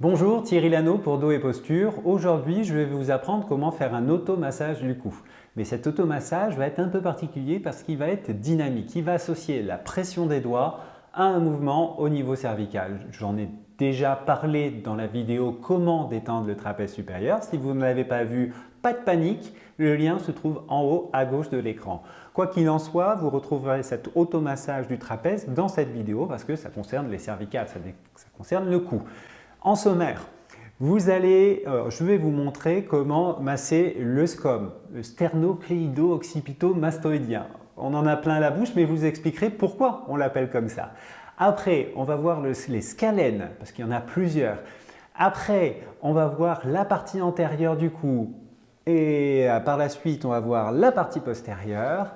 Bonjour, Thierry Lano pour Dos et Posture. Aujourd'hui, je vais vous apprendre comment faire un automassage du cou. Mais cet automassage va être un peu particulier parce qu'il va être dynamique. Il va associer la pression des doigts à un mouvement au niveau cervical. J'en ai déjà parlé dans la vidéo comment détendre le trapèze supérieur. Si vous ne l'avez pas vu, pas de panique, le lien se trouve en haut à gauche de l'écran. Quoi qu'il en soit, vous retrouverez cet automassage du trapèze dans cette vidéo parce que ça concerne les cervicales, ça concerne le cou. En sommaire, je vais vous montrer comment masser le SCOM, le sternocléido-occipito-mastoïdien. On en a plein la bouche, mais je vous expliquerai pourquoi on l'appelle comme ça. Après, on va voir les scalènes, parce qu'il y en a plusieurs. Après, on va voir la partie antérieure du cou et par la suite, on va voir la partie postérieure.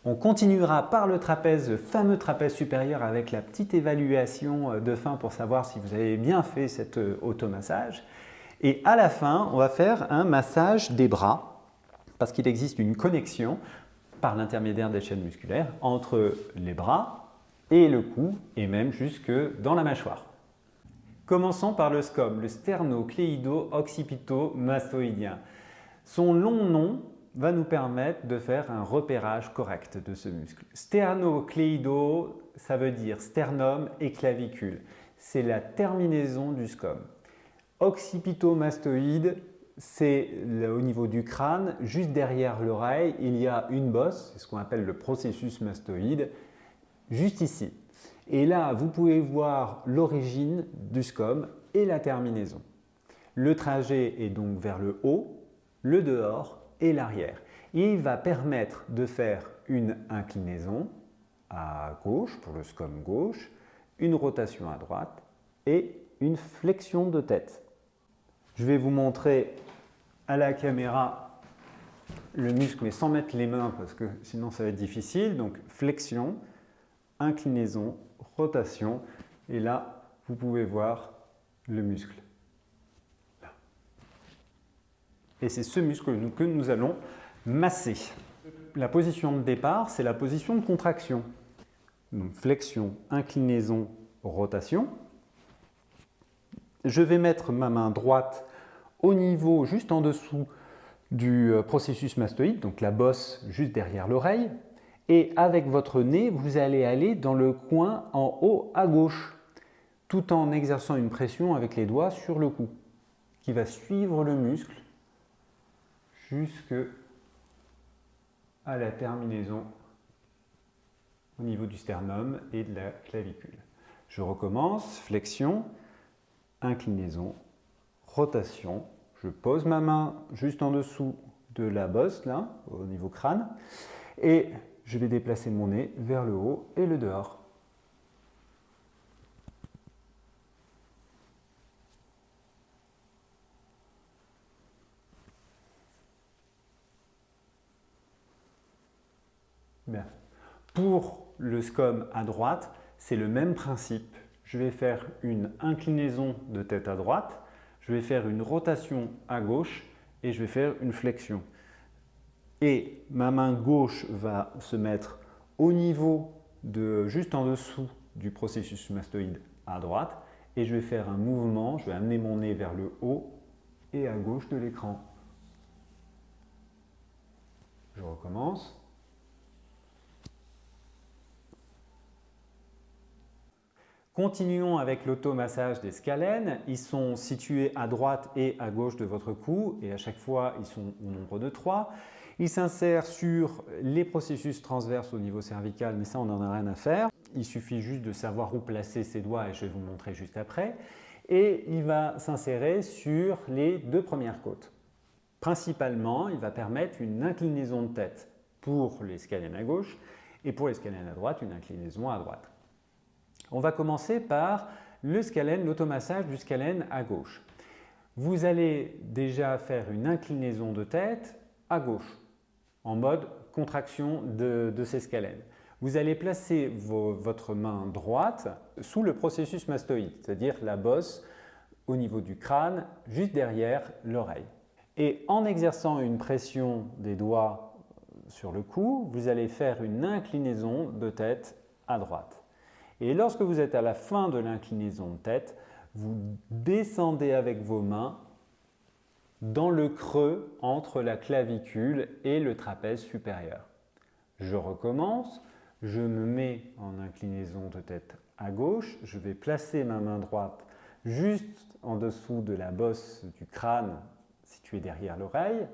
On continuera par le trapèze, le fameux trapèze supérieur avec la petite évaluation de fin pour savoir si vous avez bien fait cet automassage. Et à la fin, on va faire un massage des bras parce qu'il existe une connexion par l'intermédiaire des chaînes musculaires entre les bras et le cou et même jusque dans la mâchoire. Commençons par le SCOM, le sternocléido-occipito-mastoïdien. Son long nom va nous permettre de faire un repérage correct de ce muscle. Sternocléido, ça veut dire sternum et clavicule. C'est la terminaison du SCOM. Occipitomastoïde, c'est au niveau du crâne, juste derrière l'oreille, il y a une bosse, c'est ce qu'on appelle le processus mastoïde, juste ici. Et là, vous pouvez voir l'origine du SCOM et la terminaison. Le trajet est donc vers le haut, le dehors et l'arrière. Il va permettre de faire une inclinaison à gauche pour le SCOM gauche, une rotation à droite et une flexion de tête. Je vais vous montrer à la caméra le muscle, mais sans mettre les mains parce que sinon ça va être difficile. Donc flexion, inclinaison, rotation et là vous pouvez voir le muscle. Et c'est ce muscle que nous allons masser. La position de départ, c'est la position de contraction. Donc flexion, inclinaison, rotation. Je vais mettre ma main droite au niveau juste en dessous du processus mastoïde, donc la bosse juste derrière l'oreille. Et avec votre nez, vous allez aller dans le coin en haut à gauche, tout en exerçant une pression avec les doigts sur le cou, qui va suivre le muscle jusque à la terminaison au niveau du sternum et de la clavicule. Je recommence, flexion, inclinaison, rotation. Je pose ma main juste en dessous de la bosse, là, au niveau crâne, et je vais déplacer mon nez vers le haut et le dehors. Bien. Pour le SCOM à droite, c'est le même principe. Je vais faire une inclinaison de tête à droite, je vais faire une rotation à gauche et je vais faire une flexion. Et ma main gauche va se mettre au niveau juste en dessous du processus mastoïde à droite et je vais faire un mouvement, je vais amener mon nez vers le haut et à gauche de l'écran. Je recommence. Continuons avec l'automassage des scalènes. Ils sont situés à droite et à gauche de votre cou et à chaque fois ils sont au nombre de 3. Ils s'insèrent sur les processus transverses au niveau cervical, mais ça on n'en a rien à faire. Il suffit juste de savoir où placer ses doigts et je vais vous montrer juste après. Et il va s'insérer sur les 2 premières côtes. Principalement, il va permettre une inclinaison de tête pour les scalènes à gauche et pour les scalènes à droite, une inclinaison à droite. On va commencer par le scalène, l'automassage du scalène à gauche. Vous allez déjà faire une inclinaison de tête à gauche, en mode contraction de ces scalènes. Vous allez placer votre main droite sous le processus mastoïde, c'est-à-dire la bosse au niveau du crâne, juste derrière l'oreille. Et en exerçant une pression des doigts sur le cou, vous allez faire une inclinaison de tête à droite. Et lorsque vous êtes à la fin de l'inclinaison de tête, Vous descendez avec vos mains dans le creux entre la clavicule et le trapèze supérieur. Je recommence, je me mets en inclinaison de tête à gauche, je vais placer ma main droite juste en dessous de la bosse du crâne située derrière l'oreille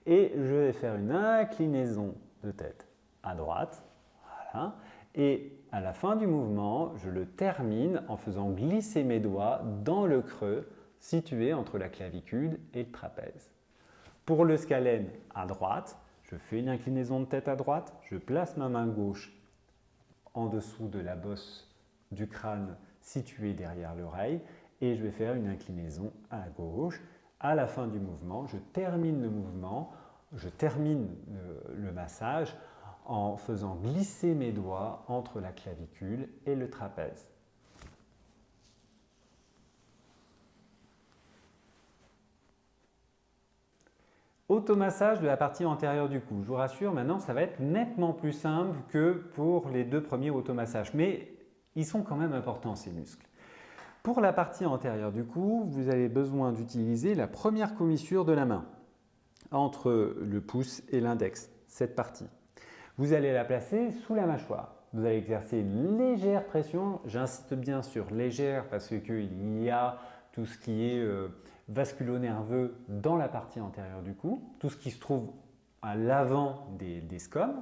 et je vais faire une inclinaison de tête à droite. Voilà. Et à la fin du mouvement, je le termine en faisant glisser mes doigts dans le creux situé entre la clavicule et le trapèze. Pour le scalène à droite, je fais une inclinaison de tête à droite, je place ma main gauche en dessous de la bosse du crâne située derrière l'oreille et je vais faire une inclinaison à gauche. À la fin du mouvement, je termine le mouvement, je termine le massage en faisant glisser mes doigts entre la clavicule et le trapèze. Automassage de la partie antérieure du cou. Je vous rassure, maintenant ça va être nettement plus simple que pour les deux premiers automassages, mais ils sont quand même importants ces muscles. Pour la partie antérieure du cou, vous avez besoin d'utiliser la première commissure de la main entre le pouce et l'index, cette partie. Vous allez la placer sous la mâchoire. Vous allez exercer une légère pression. J'insiste bien sur légère parce qu'il y a tout ce qui est vasculo-nerveux dans la partie antérieure du cou, tout ce qui se trouve à l'avant des scomes.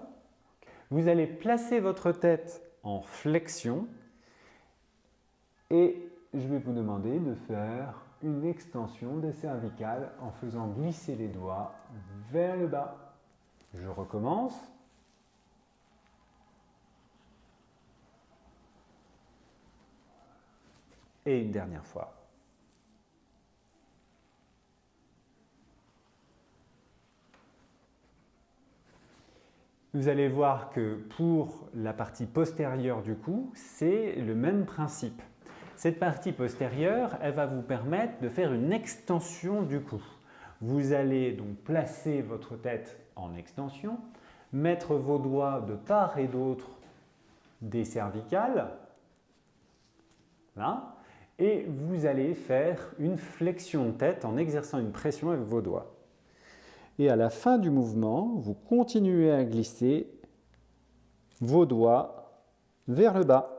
Vous allez placer votre tête en flexion et je vais vous demander de faire une extension des cervicales en faisant glisser les doigts vers le bas. Je recommence. Et une dernière fois. Vous allez voir que pour la partie postérieure du cou, c'est le même principe. Cette partie postérieure, elle va vous permettre de faire une extension du cou. Vous allez donc placer votre tête en extension, mettre vos doigts de part et d'autre des cervicales, là, et vous allez faire une flexion de tête en exerçant une pression avec vos doigts. Et à la fin du mouvement, vous continuez à glisser vos doigts vers le bas.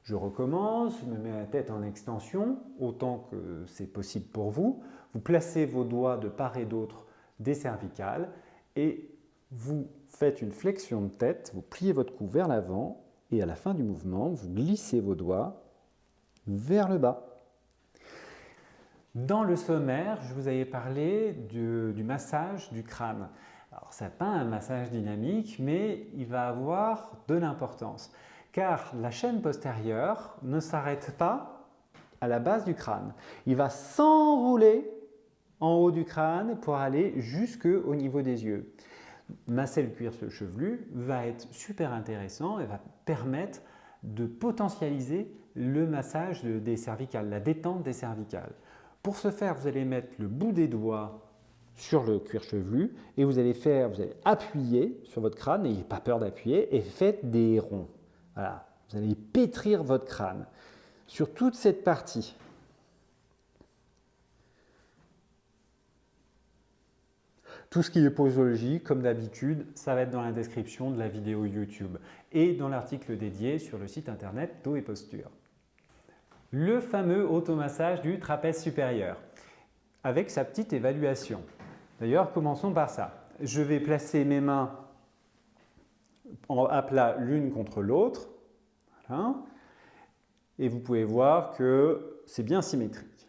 Je recommence, je me mets la tête en extension, autant que c'est possible pour vous. Vous placez vos doigts de part et d'autre des cervicales et vous faites une flexion de tête, vous pliez votre cou vers l'avant et à la fin du mouvement, vous glissez vos doigts vers le bas. Dans le sommaire, je vous avais parlé du massage du crâne. Alors, ce n'est pas un massage dynamique, mais il va avoir de l'importance. Car la chaîne postérieure ne s'arrête pas à la base du crâne. Il va s'enrouler en haut du crâne pour aller jusqu'au niveau des yeux. Masser le cuir chevelu va être super intéressant et va permettre de potentialiser le massage des cervicales, la détente des cervicales. Pour ce faire, vous allez mettre le bout des doigts sur le cuir chevelu et vous allez appuyer sur votre crâne, n'ayez pas peur d'appuyer et faites des ronds. Voilà, vous allez pétrir votre crâne sur toute cette partie. Tout ce qui est posologie, comme d'habitude, ça va être dans la description de la vidéo YouTube et dans l'article dédié sur le site internet Dos et Posture. Le fameux automassage du trapèze supérieur avec sa petite évaluation. D'ailleurs, commençons par ça. Je vais placer mes mains à plat l'une contre l'autre. Voilà. Et vous pouvez voir que c'est bien symétrique.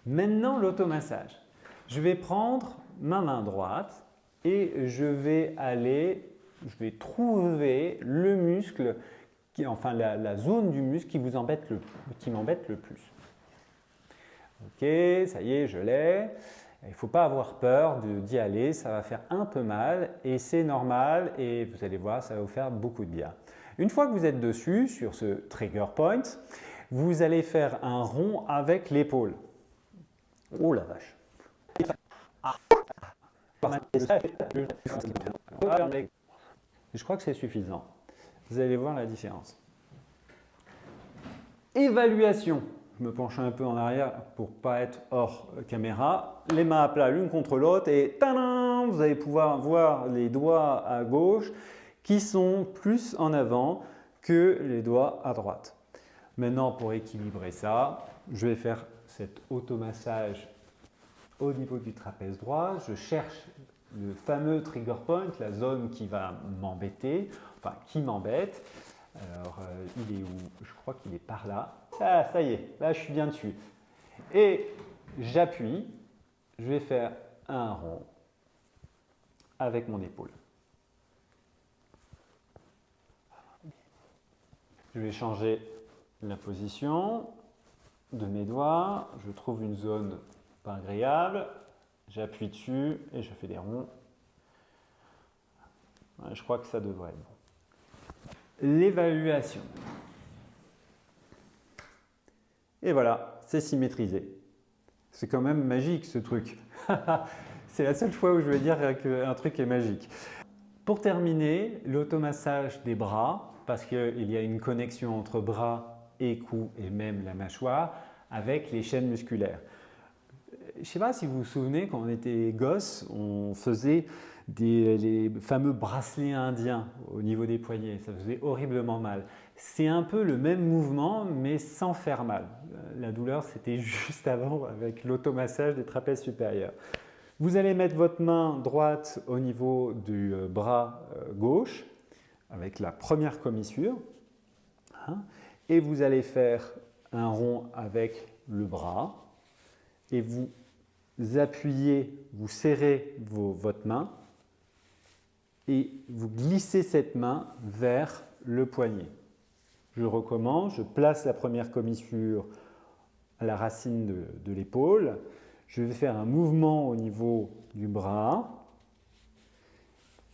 Maintenant, l'automassage. Je vais prendre ma main droite et je vais trouver le muscle, la zone du muscle qui m'embête le plus. Ok, ça y est, je l'ai. Il ne faut pas avoir peur d'y aller, ça va faire un peu mal et c'est normal et vous allez voir, ça va vous faire beaucoup de bien. Une fois que vous êtes dessus, sur ce trigger point, vous allez faire un rond avec l'épaule. Oh la vache! Je crois que c'est suffisant. Vous allez voir la différence. Évaluation. Je me penche un peu en arrière pour ne pas être hors caméra. Les mains à plat l'une contre l'autre et tadam, vous allez pouvoir voir les doigts à gauche qui sont plus en avant que les doigts à droite. Maintenant, pour équilibrer ça, je vais faire cet automassage au niveau du trapèze droit. Je cherche le fameux trigger point, la zone qui va m'embêter, enfin qui m'embête. Alors, il est où? Je crois qu'il est par là. Ah, ça y est, là je suis bien dessus. Et j'appuie, je vais faire un rond avec mon épaule. Je vais changer la position de mes doigts. Je trouve une zone pas agréable. J'appuie dessus et je fais des ronds. Ouais, je crois que ça devrait être bon. L'évaluation. Et voilà, c'est symétrisé. C'est quand même magique ce truc. C'est la seule fois où je vais dire qu'un truc est magique. Pour terminer, l'automassage des bras, parce qu'il y a une connexion entre bras et cou et même la mâchoire avec les chaînes musculaires. Je ne sais pas si vous vous souvenez, quand on était gosse, on faisait les fameux bracelets indiens au niveau des poignets. Ça faisait horriblement mal. C'est un peu le même mouvement, mais sans faire mal. La douleur, c'était juste avant avec l'automassage des trapèzes supérieurs. Vous allez mettre votre main droite au niveau du bras gauche, avec la première commissure. Et vous allez faire un rond avec le bras. Et vous appuyez, vous serrez votre main et vous glissez cette main vers le poignet. Je recommence, je place la première commissure à la racine de l'épaule. Je vais faire un mouvement au niveau du bras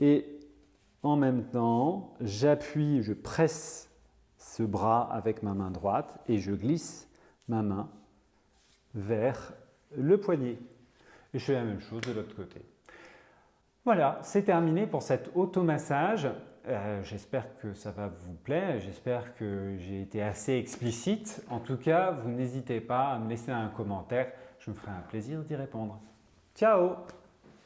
et en même temps, j'appuie, je presse ce bras avec ma main droite et je glisse ma main vers le poignet. Et je fais la même chose de l'autre côté. Voilà, c'est terminé pour cet automassage. J'espère que ça va vous plaire, j'espère que j'ai été assez explicite. En tout cas, vous n'hésitez pas à me laisser un commentaire, je me ferai un plaisir d'y répondre. Ciao!